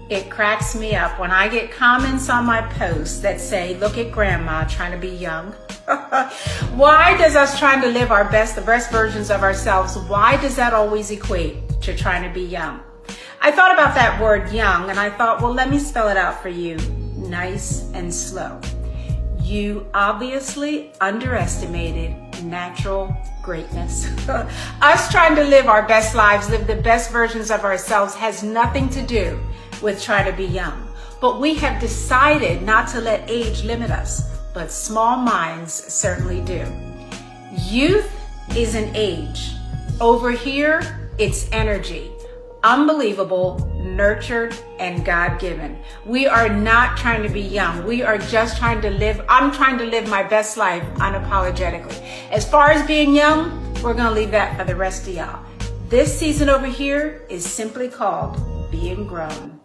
It cracks me up when I get comments on my posts that say, look at grandma trying to be young. Why does us trying to live the best versions of ourselves, why does that always equate to trying to be young? I thought about that word young and I thought, well, let me spell it out for you, nice and slow. You obviously underestimated natural greatness. Us trying to live our best lives, live the best versions of ourselves has nothing to do with trying to be young. But we have decided not to let age limit us, but small minds certainly do. Youth is an age. Over here, it's energy. Unbelievable, nurtured, and God-given. We are not trying to be young. We are just trying to live. I'm trying to live my best life unapologetically. As far as being young, we're going to leave that for the rest of y'all. This season over here is simply called being grown.